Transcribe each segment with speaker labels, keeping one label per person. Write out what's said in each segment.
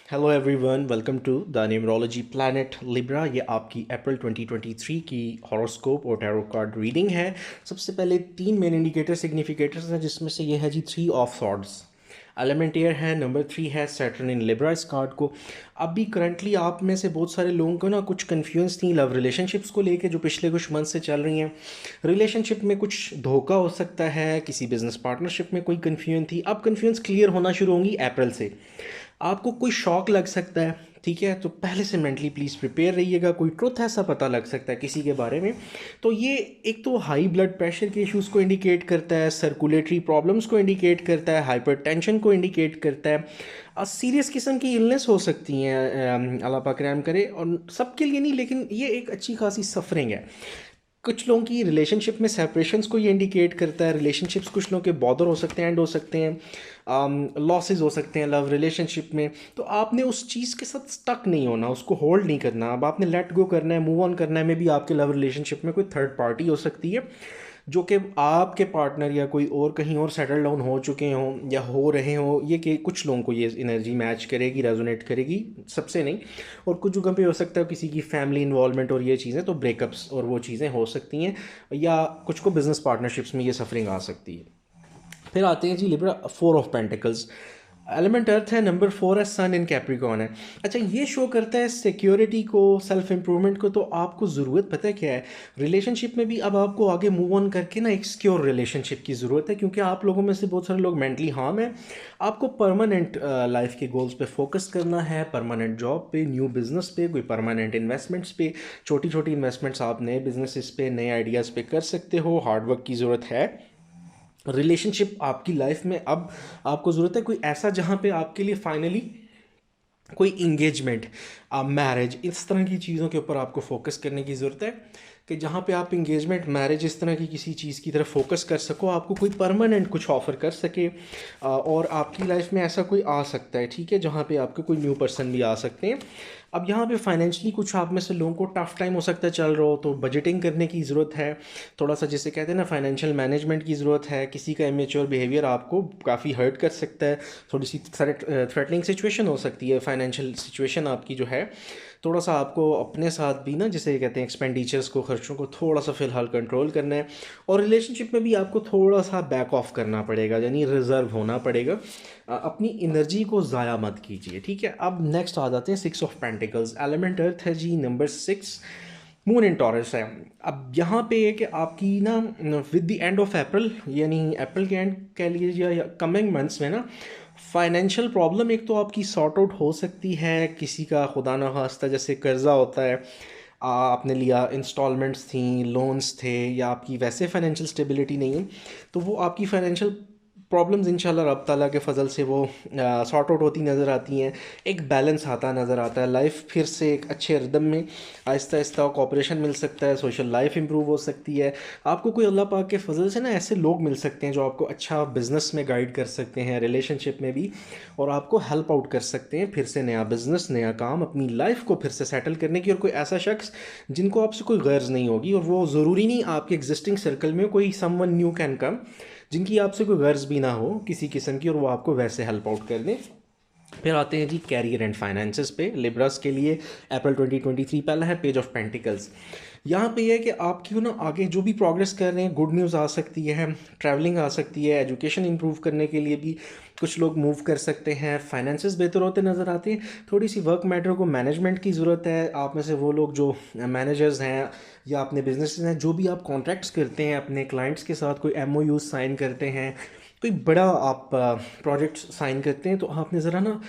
Speaker 1: Hello everyone, welcome to the numerology planet Libra. ये आपकी अप्रैल 2023 की हॉरोस्कोप और टैरो कार्ड रीडिंग है। सबसे पहले तीन मेन इंडिकेटर सिग्निफिकेटर्स हैं, जिसमें से ये है जी three of swords, element air है, नंबर थ्री है सैटर्न इन लिब्रा इस कार्ड को। अभी करंटली आप में से बहुत सारे लोगों को ना कुछ कन्फ्यूज़ थी लव रिलेशनशिप्स को लेके, जो पिछले कुछ मंथ से चल रही हैं। रिलेशनशिप में कुछ धोखा हो सकता है, किसी बिजनेस पार्टनरशिप में कोई कन्फ्यूजन थी, अब कन्फ्यूजन क्लियर होना शुरू होंगी अप्रैल से। आपको कोई शॉक लग सकता है, ठीक है, तो पहले से मेंटली प्लीज़ प्रिपेयर रहिएगा। कोई ट्रुथ ऐसा पता लग सकता है किसी के बारे में, तो ये एक तो हाई ब्लड प्रेशर के इश्यूज़ को इंडिकेट करता है, सर्कुलेटरी प्रॉब्लम्स को इंडिकेट करता है, हाइपरटेंशन को इंडिकेट करता है। सीरियस किस्म की इलनेस हो सकती हैं, अल्लाह पाक रहम करे, और सबके लिए नहीं, लेकिन ये एक अच्छी खासी सफरिंग है। कुछ लोगों की रिलेशनशिप में सेपरेशंस को ये इंडिकेट करता है। रिलेशनशिप्स कुछ लोगों के बॉदर हो सकते हैं, एंड हो सकते हैं, लॉसेस हो सकते हैं लव रिलेशनशिप में। तो आपने उस चीज़ के साथ स्टक नहीं होना, उसको होल्ड नहीं करना, अब आपने लेट गो करना है, मूव ऑन करना है। मे बी आपके लव रिलेशनशिप में कोई थर्ड पार्टी हो सकती है, जो कि आपके पार्टनर या कोई और कहीं और सेटल डाउन हो चुके हों या हो रहे हों। ये कि कुछ लोगों को ये एनर्जी मैच करेगी, रेजोनेट करेगी, सबसे नहीं। और कुछ जगह पे हो सकता है किसी की फैमिली इन्वॉल्वमेंट और ये चीज़ें, तो ब्रेकअप्स और वो चीज़ें हो सकती हैं, या कुछ को बिजनेस पार्टनरशिप्स में ये सफरिंग आ सकती है। फिर आते हैं जी Libra, four of pentacles, element earth है, नंबर फोर है सन इन कैप्रिकॉन है। अच्छा, ये शो करता है सिक्योरिटी को, सेल्फ इंप्रूवमेंट को। तो आपको ज़रूरत पता है क्या है, रिलेशनशिप में भी अब आपको आगे मूव ऑन करके ना एक सिक्योर रिलेशनशिप की ज़रूरत है, क्योंकि आप लोगों में से बहुत सारे लोग मेंटली हार्म हैं। आपको परमानेंट लाइफ के गोल्स पे फोकस करना है, परमानेंट जॉब पे, न्यू बिजनेस पे, कोई परमानेंट इन्वेस्टमेंट्स पे। छोटी छोटी इन्वेस्टमेंट्स आप नए बिजनेसेस पे, नए आइडियाज़ पे कर सकते हो। हार्डवर्क की ज़रूरत है। रिलेशनशिप आपकी लाइफ में अब आपको ज़रूरत है कोई ऐसा जहाँ पे आपके लिए फाइनली कोई इंगेजमेंट, मैरिज, इस तरह की चीज़ों के ऊपर आपको फोकस करने की ज़रूरत है, कि जहाँ पे आप इंगेजमेंट, मैरिज, इस तरह की किसी चीज़ की तरफ फोकस कर सको, आपको कोई परमानेंट कुछ ऑफ़र कर सके। और आपकी लाइफ में ऐसा कोई आ सकता है, ठीक है, जहाँ पे आपके कोई न्यू पर्सन भी आ सकते हैं। अब यहाँ पे फाइनेंशियली कुछ आप में से लोगों को टफ टाइम हो सकता है चल रहा हो, तो बजटिंग करने की ज़रूरत है। थोड़ा सा जिसे कहते हैं ना, फाइनेंशियल मैनेजमेंट की ज़रूरत है। किसी का इमेच्योर बिहेवियर आपको काफ़ी हर्ट कर सकता है। थोड़ी सी थ्रेटनिंग सिचुएशन हो सकती है। फाइनेंशियल सिचुएशन आपकी जो है, थोड़ा सा आपको अपने साथ भी ना, जिसे कहते हैं एक्सपेंडिचर्स को, खर्चों को थोड़ा सा फ़िलहाल कंट्रोल करना है। और रिलेशनशिप में भी आपको थोड़ा सा बैक ऑफ करना पड़ेगा, यानी रिजर्व होना पड़ेगा। अपनी एनर्जी को ज़ाया मत कीजिए, ठीक है। अब नेक्स्ट आ जाते हैं six of pentacles, element earth है जी, number six, moon in Taurus है। अब यहाँ पे है कि आपकी ना with the end of April, यानी अप्रैल के एंड कह लीजिए, या कमिंग मंथ्स में ना, फाइनेंशियल प्रॉब्लम एक तो आपकी सॉर्ट आउट हो सकती है। किसी का खुदा ना खास्ता जैसे कर्जा होता है, आपने लिया, इंस्टॉलमेंट्स थी, लोन्स थे, या आपकी वैसे फाइनेंशियल स्टेबिलिटी नहीं है, तो वो आपकी फाइनेंशियल प्रॉब्लम्स इंशाल्लाह रब ताला के फ़ज़ल से वो सॉर्ट आउट होती नज़र आती हैं। एक बैलेंस आता नज़र आता है, लाइफ फिर से एक अच्छे रिदम में आहिस्ता आहिस्ता कॉपरेशन मिल सकता है, सोशल लाइफ इंप्रूव हो सकती है। आपको कोई अल्लाह पाक के फ़ज़ल से ना ऐसे लोग मिल सकते हैं जो आपको अच्छा बिज़नेस में गाइड कर सकते हैं, रिलेशनशिप में भी, और आपको हेल्प आउट कर सकते हैं फिर से नया बिज़नेस, नया काम, अपनी लाइफ को फिर से सेटल करने की। और कोई ऐसा शख्स जिनको आपसे कोई गर्ज नहीं होगी, और वो ज़रूरी नहीं आपके एग्जिस्टिंग सर्कल में कोई समवन न्यू कैन कम, जिनकी आपसे कोई गर्ज भी ना हो किसी किस्म की, और वो आपको वैसे हेल्प आउट कर दें। फिर आते हैं जी कैरियर एंड फाइनेंसेस पे, लिब्रास के लिए अप्रैल 2023। पहला है पेज ऑफ पेंटिकल्स। यहाँ पे ये है कि आपकी ना आगे जो भी प्रोग्रेस कर रहे हैं, गुड न्यूज़ आ सकती है, ट्रैवलिंग आ सकती है, एजुकेशन इंप्रूव करने के लिए भी कुछ लोग मूव कर सकते हैं, फाइनेंसेस बेहतर होते नज़र आते हैं। थोड़ी सी वर्क मैटर को मैनेजमेंट की ज़रूरत है। आप में से वो लोग जो मैनेजर्स हैं, या अपने बिजनेस हैं, जो भी आप कॉन्ट्रैक्ट्स करते हैं अपने क्लाइंट्स के साथ, कोई MOU साइन करते हैं, कोई बड़ा आप प्रोजेक्ट साइन करते हैं, तो आपने ज़रा ना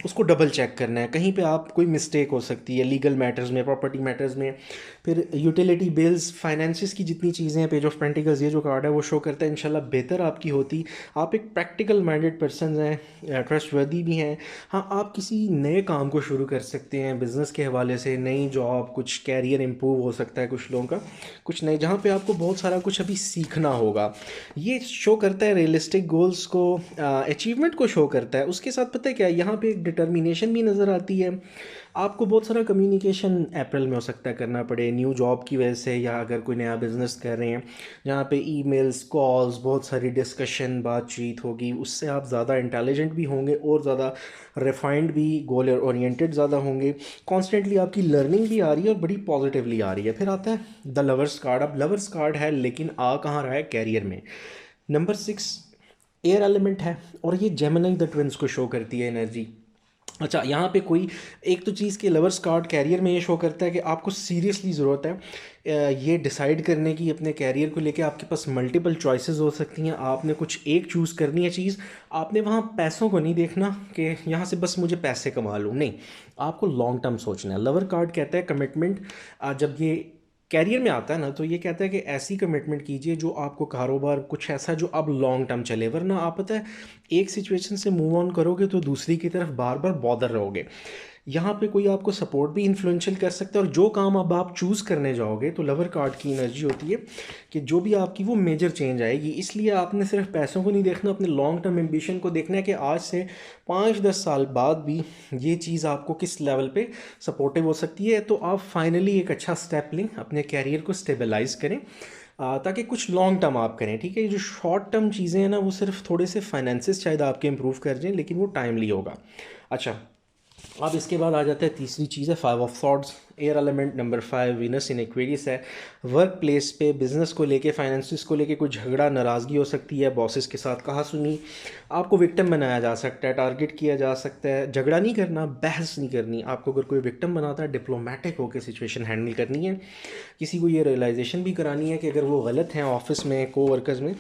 Speaker 1: उसको डबल चेक करना है। कहीं पे आप कोई मिस्टेक हो सकती है लीगल मैटर्स में, प्रॉपर्टी मैटर्स में। फिर यूटिलिटी बिल्स, फाइनेंसिस की जितनी चीज़ें हैं, पेज ऑफ पेंटिकल्स ये जो कार्ड है वो शो करता है इंशाल्लाह बेहतर आपकी होती। आप एक प्रैक्टिकल माइंडेड पर्सन हैं, ट्रस्टवर्दी भी हैं। हाँ, आप किसी नए काम को शुरू कर सकते हैं बिज़नेस के हवाले से, नई जॉब, कुछ कैरियर इंप्रूव हो सकता है कुछ लोगों का, कुछ नए, जहाँ पे आपको बहुत सारा कुछ अभी सीखना होगा। ये शो करता है है, रियलिस्टिक गोल्स को, अचीवमेंट को शो करता है। उसके साथ पता है क्या, यहाँ पे एक डिटर्मिनेशन भी नज़र आती है। आपको बहुत सारा कम्युनिकेशन अप्रैल में हो सकता है करना पड़े न्यू जॉब की वजह से, या अगर कोई नया बिज़नेस कर रहे हैं जहाँ पे ईमेल्स, कॉल्स, बहुत सारी डिस्कशन, बातचीत होगी। उससे आप ज़्यादा इंटेलिजेंट भी होंगे और ज़्यादा रिफाइंड भी, गोल ओरिएंटेड ज़्यादा होंगे। कॉन्स्टेंटली आपकी लर्निंग भी आ रही है और बड़ी पॉजिटिवली आ रही है। फिर आता है द लवर्स कार्ड। अब लवर्स कार्ड है लेकिन आ कहाँ रहा है, कैरियर में। नंबर 6 एयर एलिमेंट है और ये जेमिनी द ट्विंस को शो करती है एनर्जी। अच्छा, यहाँ पे कोई एक तो चीज़ के लवर्स कार्ड कैरियर में ये शो करता है कि आपको सीरियसली ज़रूरत है ये डिसाइड करने की अपने कैरियर को लेके। आपके पास मल्टीपल चॉइसेस हो सकती हैं, आपने कुछ एक चूज़ करनी है चीज़। आपने वहाँ पैसों को नहीं देखना कि यहाँ से बस मुझे पैसे कमा लूँ, नहीं, आपको लॉन्ग टर्म सोचना है। लवर कार्ड कहता है कमिटमेंट। जब ये कैरियर में आता है ना, तो ये कहता है कि ऐसी कमिटमेंट कीजिए जो आपको कारोबार कुछ ऐसा जो अब लॉन्ग टर्म चले, वरना आप पता है एक सिचुएशन से मूव ऑन करोगे तो दूसरी की तरफ बार बार बॉदर रहोगे। यहाँ पे कोई आपको सपोर्ट भी इन्फ्लुएंशियल कर सकता है, और जो काम अब आप चूज़ करने जाओगे तो लवर कार्ड की एनर्जी होती है कि जो भी आपकी वो मेजर चेंज आएगी। इसलिए आपने सिर्फ पैसों को नहीं देखना, अपने लॉन्ग टर्म एम्बिशन को देखना है कि आज से 5-10 साल बाद भी ये चीज़ आपको किस लेवल पे सपोर्टिव हो सकती है। तो आप फाइनली एक अच्छा स्टेप लें, अपने कैरियर को स्टेबलाइज करें, ताकि कुछ लॉन्ग टर्म आप करें। ठीक है, ये जो शॉर्ट टर्म चीज़ें हैं ना, वो सिर्फ थोड़े से फाइनेंसिस शायद आपके इंप्रूव कर जाएं, लेकिन वो टाइमली होगा। अच्छा, अब इसके बाद आ जाता है तीसरी चीज़ है 5 of swords. Air element number 5 Venus in Aquarius है। वर्क प्लेस पे बिजनेस को लेके, फाइनेंसिस को लेके कोई झगड़ा, नाराज़गी हो सकती है, बॉसेस के साथ कहा सुनी, आपको विक्टिम बनाया जा सकता है, टारगेट किया जा सकता है। झगड़ा नहीं करना, बहस नहीं करनी। आपको अगर कोई विक्टिम बनाता है, डिप्लोमेटिक होकर सिचुएशन हैंडल करनी है। किसी को ये रियलाइजेशन भी करानी है कि अगर वो गलत हैं ऑफिस में, को वर्कर्स में,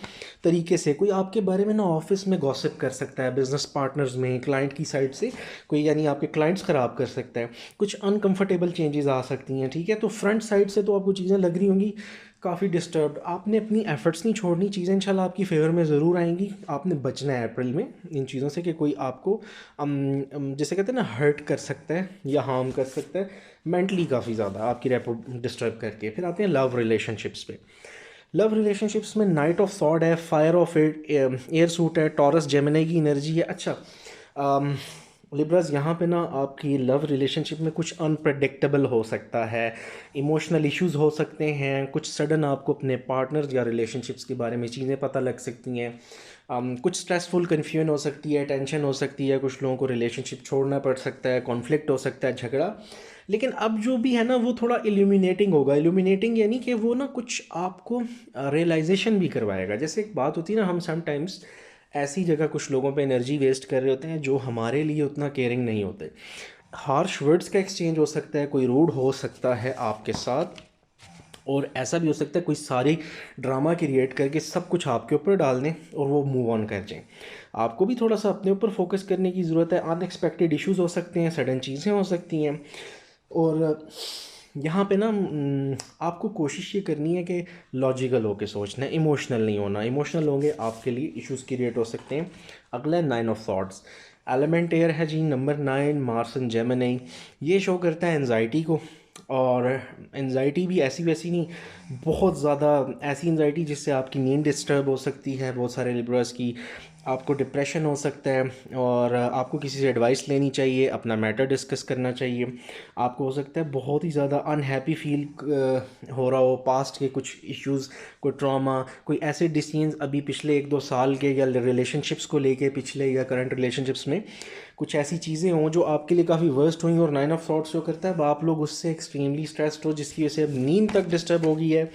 Speaker 1: तरीके से कोई आपके बारे में ना ऑफिस में गॉसिप कर सकता है, बिजनेस पार्टनर्स में, क्लाइंट की साइड से कोई, यानी आपके क्लाइंट्स ख़राब कर सकता है, कुछ अनकंफर्टेबल चेंजेस आ सकती हैं। ठीक है, तो फ्रंट साइड से तो आपको चीज़ें लग रही होंगी काफ़ी डिस्टर्ब्ड। आपने अपनी एफर्ट्स नहीं छोड़नी, चीज़ें इंशाल्लाह आपकी फेवर में ज़रूर आएंगी। आपने बचना है अप्रैल में इन चीज़ों से कि कोई आपको जैसे कहते हैं ना, हर्ट कर सकता है या हार्म कर सकता है मेंटली, काफ़ी ज़्यादा आपकी रेपो डिस्टर्ब करके। फिर आते हैं लव रिलेशनशिप्स पे। लव रिलेशनशिप्स में नाइट ऑफ सॉर्ड है, फायर ऑफ एयर सूट है, टॉरस जेमिनी की एनर्जी है। अच्छा, लिब्रास, यहाँ पे ना आपकी लव रिलेशनशिप में कुछ अनप्रडिक्टेबल हो सकता है, इमोशनल इश्यूज हो सकते हैं, कुछ सडन आपको अपने पार्टनर्स या रिलेशनशिप्स के बारे में चीज़ें पता लग सकती हैं। कुछ स्ट्रेसफुल कन्फ्यूजन हो सकती है, टेंशन हो सकती है, कुछ लोगों को रिलेशनशिप छोड़ना पड़ सकता है, कॉन्फ्लिक्ट हो सकता है, झगड़ा। लेकिन अब जो भी है ना, वो थोड़ा इल्यूमिनेटिंग होगा। इल्यूमिनेटिंग यानी कि वो ना कुछ आपको रियलाइजेशन भी करवाएगा। जैसे एक बात होती है ना, हम समटाइम्स ऐसी जगह कुछ लोगों पे एनर्जी वेस्ट कर रहे होते हैं जो हमारे लिए उतना केयरिंग नहीं होते। हार्श वर्ड्स का एक्सचेंज हो सकता है, कोई रूड हो सकता है आपके साथ, और ऐसा भी हो सकता है कोई सारी ड्रामा क्रिएट करके सब कुछ आपके ऊपर डाल दें और वो मूव ऑन कर जाएं। आपको भी थोड़ा सा अपने ऊपर फोकस करने की ज़रूरत है। अनएक्सपेक्टेड इश्यूज हो सकते हैं, सडन चीज़ें हो सकती हैं, और यहाँ पे ना आपको कोशिश ये करनी है कि लॉजिकल होके सोचना है, इमोशनल नहीं होना। इमोशनल होंगे आपके लिए इश्यूज़ क्रिएट हो सकते हैं। अगला है 9 ऑफ थॉट्स। एलिमेंट एयर है जी, नंबर 9 मार्स एंड जेमिनी। ये शो करता है एनजाइटी को, और एनजाइटी भी ऐसी वैसी नहीं, बहुत ज़्यादा ऐसी एनजाइटी जिससे आपकी नींद डिस्टर्ब हो सकती है। बहुत सारे लिब्रास की आपको डिप्रेशन हो सकता है, और आपको किसी से एडवाइस लेनी चाहिए, अपना मैटर डिस्कस करना चाहिए। आपको हो सकता है बहुत ही ज़्यादा अनहैप्पी फील हो रहा हो, पास्ट के कुछ इश्यूज़, कोई ट्रॉमा, कोई ऐसे डिसीजंस अभी पिछले 1-2 साल के, या रिलेशनशिप्स को लेके पिछले या करंट रिलेशनशिप्स में कुछ ऐसी चीज़ें हों जो आपके लिए काफ़ी वर्स्ट हुई। और 9 ऑफ थॉट्स जो करता है, अब आप लोग उससे एक्सट्रीमली स्ट्रेस्ड हो, जिसकी वजह से अब नींद तक डिस्टर्ब हो गई है।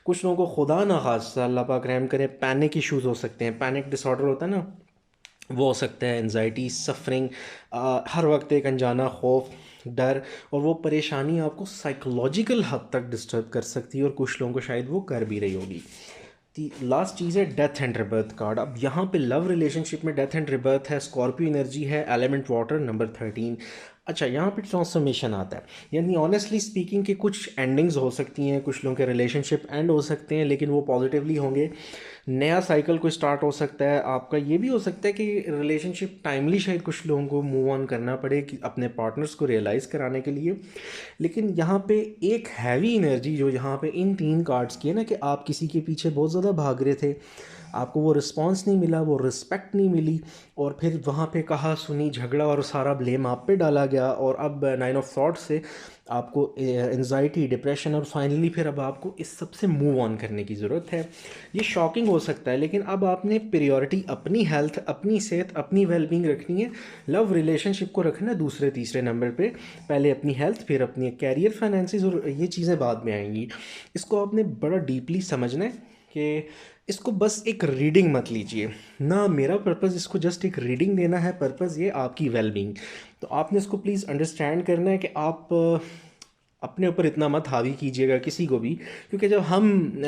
Speaker 1: कुछ लोगों को खुदा ना खास्ता, अल्लाह पाक रहम करे, पैनिक इश्यूज़ हो सकते हैं। पैनिक डिसऑर्डर होता है ना, वो हो सकता है। एनजाइटी, सफरिंग, हर वक्त एक अनजाना खौफ, डर, और वो परेशानी आपको साइकोलॉजिकल हद तक डिस्टर्ब कर सकती है, और कुछ लोगों को शायद वो कर भी रही होगी। लास्ट चीज़ है डेथ एंड रिबर्थ कार्ड। अब यहाँ पे लव रिलेशनशिप में डेथ एंड रिबर्थ है, स्कॉर्पियो एनर्जी है, एलिमेंट वाटर नंबर 13। अच्छा, यहाँ पे ट्रांसफॉर्मेशन आता है, यानी ऑनेस्टली स्पीकिंग कि कुछ एंडिंग्स हो सकती हैं, कुछ लोगों के रिलेशनशिप एंड हो सकते हैं, लेकिन वो पॉजिटिवली होंगे। नया साइकिल कोई स्टार्ट हो सकता है आपका। ये भी हो सकता है कि रिलेशनशिप टाइमली शायद कुछ लोगों को मूव ऑन करना पड़े कि अपने पार्टनर्स को रियलाइज़ कराने के लिए। लेकिन यहाँ पे एक हैवी एनर्जी जो यहाँ पे इन 3 कार्ड्स की है ना, कि आप किसी के पीछे बहुत ज़्यादा भाग रहे थे, आपको वो रिस्पॉन्स नहीं मिला, वो रिस्पेक्ट नहीं मिली, और फिर वहाँ पे कहा सुनी झगड़ा और सारा ब्लेम आप पे डाला गया, और अब 9 ऑफ सॉर्ड्स से आपको एंजाइटी, डिप्रेशन, और फाइनली फिर अब आपको इस सब से मूव ऑन करने की ज़रूरत है। ये शॉकिंग हो सकता है, लेकिन अब आपने प्रायोरिटी अपनी हेल्थ, अपनी सेहत, अपनी वेलबींग रखनी है। लव रिलेशनशिप को रखना है दूसरे तीसरे नंबर पे, पहले अपनी हेल्थ, फिर अपनी कैरियर, फाइनेंसिस, और ये चीज़ें बाद में आएंगी। इसको आपने बड़ा डीपली समझना है कि इसको बस एक रीडिंग मत लीजिए ना, मेरा पर्पज़ इसको जस्ट एक रीडिंग देना है, पर्पज़ ये आपकी वेलबींग। तो आपने इसको प्लीज़ अंडरस्टैंड करना है कि आप अपने ऊपर इतना मत हावी कीजिएगा किसी को भी, क्योंकि जब हम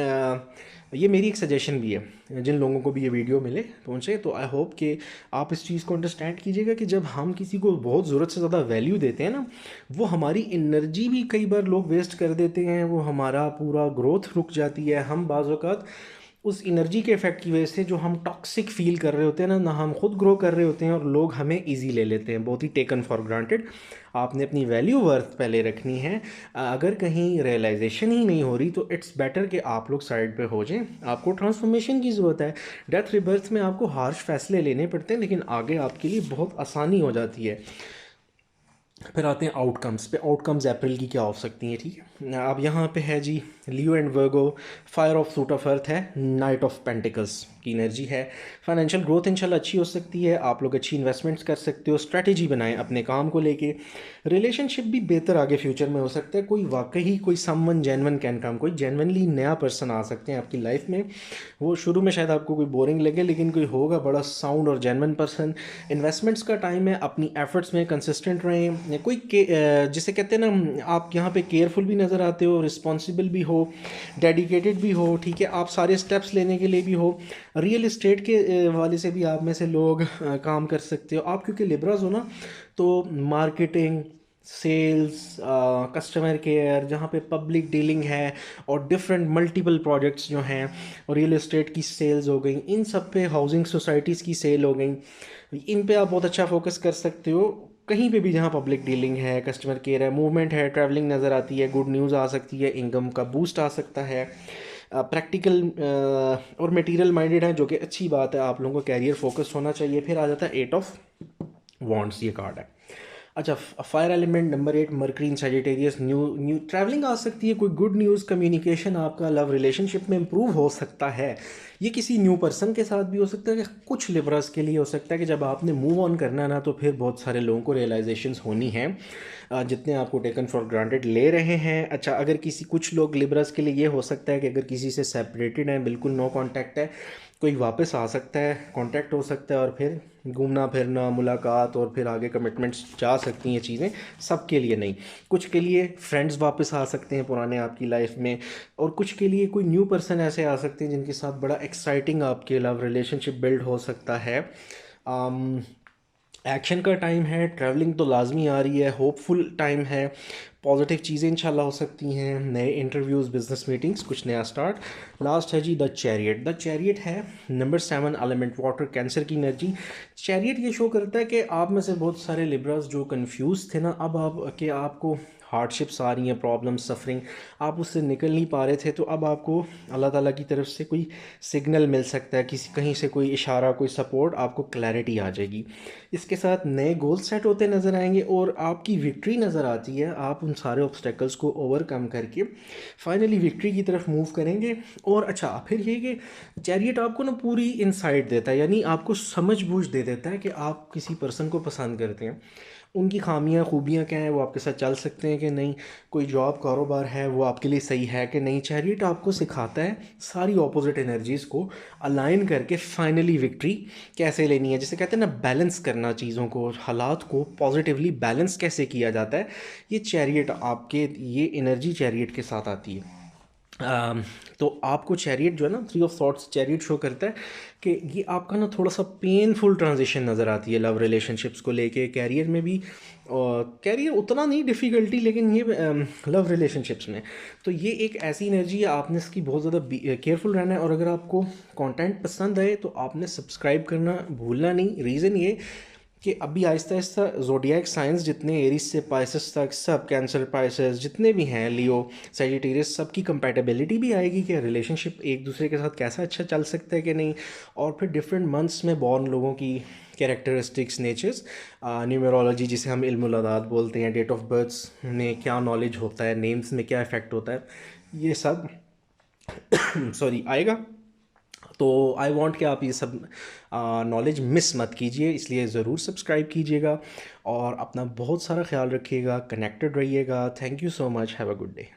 Speaker 1: ये मेरी एक सजेशन भी है, जिन लोगों को भी ये वीडियो मिले पहुँचे, तो आई होप कि आप इस चीज़ को अंडरस्टैंड कीजिएगा कि जब हम किसी को बहुत ज़रूरत से ज़्यादा वैल्यू देते हैं ना, वो हमारी एनर्जी भी कई बार लोग वेस्ट कर देते हैं, वो हमारा पूरा ग्रोथ रुक जाती है। हम बाज़ औक़ात उस एनर्जी के इफ़ेक्ट की वजह से जो हम टॉक्सिक फील कर रहे होते हैं ना हम खुद ग्रो कर रहे होते हैं, और लोग हमें इजी ले लेते हैं, बहुत ही टेकन फॉर ग्रांटेड। आपने अपनी वैल्यू वर्थ पहले रखनी है। अगर कहीं रियलाइजेशन ही नहीं हो रही तो इट्स बेटर कि आप लोग साइड पे हो जाएं। आपको ट्रांसफॉर्मेशन की ज़रूरत है। डेथ रिबर्थ में आपको हार्श फैसले लेने पड़ते हैं, लेकिन आगे आपके लिए बहुत आसानी हो जाती है। फिर आते हैं आउटकम्स पे। आउटकम्स अप्रैल की क्या हो सकती हैं, ठीक है। अब यहाँ पे है जी Leo and Virgo, fire of suit of earth है, नाइट ऑफ पेंटिकल्स की एनर्जी है। फाइनेंशियल ग्रोथ इंशाल्लाह अच्छी हो सकती है, आप लोग अच्छी इन्वेस्टमेंट्स कर सकते हो, स्ट्रैटेजी बनाएं अपने काम को लेके। रिलेशनशिप भी बेहतर आगे फ्यूचर में हो सकता है, कोई वाकई कोई समवन जेन्युइन कैन कम, कोई जेन्युइनली नया पर्सन आ सकते हैं आपकी लाइफ में। वो शुरू में शायद आपको कोई बोरिंग लगे, लेकिन कोई होगा बड़ा साउंड और जेन्युइन पर्सन। इन्वेस्टमेंट्स का टाइम है, अपनी एफर्ट्स में कंसिस्टेंट रहें। कोई जिसे कहते हैं ना, आप यहाँ पे केयरफुल भी नज़र आते हो, रिस्पॉन्सिबल भी हो, डेडिकेटेड भी हो, ठीक है, आप सारे स्टेप्स लेने के लिए भी हो। रियल इस्टेट के वाले से भी आप में से लोग काम कर सकते हो आप, क्योंकि लिब्राज हो ना, तो मार्केटिंग, सेल्स, कस्टमर केयर, जहाँ पे पब्लिक डीलिंग है, और डिफरेंट मल्टीपल प्रोजेक्ट्स जो हैं, और रियल इस्टेट की सेल्स हो गई, इन सब पे, हाउसिंग सोसाइटीज़ की सेल हो गई, इन पे आप बहुत अच्छा फोकस कर सकते हो। कहीं पे भी जहाँ पब्लिक डीलिंग है, कस्टमर केयर है, मूवमेंट है, ट्रैवलिंग नज़र आती है, गुड न्यूज़ आ सकती है, इनकम का बूस्ट आ सकता है। प्रैक्टिकल और मटेरियल माइंडेड है, जो कि अच्छी बात है, आप लोगों को कैरियर फोकस होना चाहिए। फिर आ जाता है 8 ऑफ वॉन्ड्स, ये कार्ड है। अच्छा, फायर एलिमेंट नंबर 8, मरकरी इन सैजिटेरियस, न्यू न्यू ट्रैवलिंग आ सकती है, कोई गुड न्यूज़, कम्युनिकेशन आपका लव रिलेशनशिप में इंप्रूव हो सकता है। ये किसी न्यू पर्सन के साथ भी हो सकता है, कि कुछ लिब्रास के लिए हो सकता है कि जब आपने मूव ऑन करना है ना, तो फिर बहुत सारे लोगों को रियलाइजेशंस होनी है, जितने आपको टेकन फॉर ग्रांटेड ले रहे हैं। अच्छा, अगर किसी कुछ लोग लिब्रास के लिए ये हो सकता है कि अगर किसी से सेपरेटेड है, बिल्कुल नो कांटेक्ट है, कोई वापस आ सकता है, कांटेक्ट हो सकता है, और फिर घूमना फिरना, मुलाकात, और फिर आगे कमिटमेंट्स जा सकती हैं चीज़ें। सबके लिए नहीं, कुछ के लिए फ्रेंड्स वापस आ सकते हैं पुराने आपकी लाइफ में, और कुछ के लिए कोई न्यू पर्सन ऐसे आ सकते हैं जिनके साथ बड़ा एक्साइटिंग आपके लव रिलेशनशिप बिल्ड हो सकता है। एक्शन का टाइम है, ट्रैवलिंग तो लाजमी आ रही है, होपफुल टाइम है, पॉजिटिव चीज़ें इंशाल्लाह हो सकती हैं, नए इंटरव्यूज़, बिजनेस मीटिंग्स, कुछ नया स्टार्ट। लास्ट है जी द चैरियट। द चैरियट है नंबर 7, एलिमेंट वाटर, कैंसर की एनर्जी। चैरियट ये शो करता है कि आप में से बहुत सारे लिब्रास जो कंफ्यूज थे ना, अब आप कि आपको हार्डशिप्स आ रही हैं, प्रॉब्लम्स, सफरिंग, आप उससे निकल नहीं पा रहे थे, तो अब आपको अल्लाह ताला की तरफ से कोई सिग्नल मिल सकता है, किसी कहीं से कोई इशारा, कोई सपोर्ट, आपको क्लैरिटी आ जाएगी। इसके साथ नए गोल सेट होते नज़र आएंगे, और आपकी विक्ट्री नज़र आती है। आप उन सारे ऑब्स्टेकल्स को ओवरकम करके फाइनली विक्ट्री की तरफ मूव करेंगे। और अच्छा, फिर ये कि चैरियट आपको ना पूरी इनसाइट देता है, यानी आपको समझ बूझ दे देता है कि आप किसी पर्सन को पसंद करते हैं, उनकी खामियां खूबियां क्या हैं, वो आपके साथ चल सकते हैं कि नहीं, कोई जॉब कारोबार है वो आपके लिए सही है कि नहीं। चैरियट आपको सिखाता है सारी ऑपोजिट एनर्जीज़ को अलाइन करके फाइनली विक्ट्री कैसे लेनी है, जिसे कहते हैं ना बैलेंस करना चीज़ों को, हालात को पॉजिटिवली बैलेंस कैसे किया जाता है। ये चैरियट आपके, ये एनर्जी चैरियट के साथ आती है। तो आपको चैरियट जो है ना, 3 ऑफ सॉर्ड्स चैरियट शो करता है कि ये आपका ना थोड़ा सा पेनफुल ट्रांजिशन नज़र आती है लव रिलेशनशिप्स को लेके, कैरियर में भी। और कैरियर उतना नहीं डिफ़िकल्टी, लेकिन ये लव रिलेशनशिप्स में, तो ये एक ऐसी एनर्जी है, आपने इसकी बहुत ज़्यादा केयरफुल रहना है। और अगर आपको कंटेंट पसंद आए तो आपने सब्सक्राइब करना भूलना नहीं। रीज़न ये कि अभी आहिस्ता आहिस्ता ज़ोडिएक साइंस जितने एरीज से पाइसेस तक सब, कैंसर पाइसेस जितने भी हैं, लियो, सैजिटेरियस, सबकी कंपैटिबिलिटी भी आएगी कि रिलेशनशिप एक दूसरे के साथ कैसा अच्छा चल सकता है कि नहीं। और फिर डिफरेंट मंथ्स में बॉर्न लोगों की कैरेक्टरिस्टिक्स, नेचर्स, न्यूमरोलॉजी जिसे हम इल्मुल अदाद बोलते हैं, डेट ऑफ बर्थ्स में क्या नॉलेज होता है, नेम्स में क्या इफ़ेक्ट होता है, ये सब सॉरी आएगा। तो आई वांट कि आप ये सब नॉलेज मिस मत कीजिए, इसलिए ज़रूर सब्सक्राइब कीजिएगा और अपना बहुत सारा ख्याल रखिएगा, कनेक्टेड रहिएगा। Thank you so much, have a good day.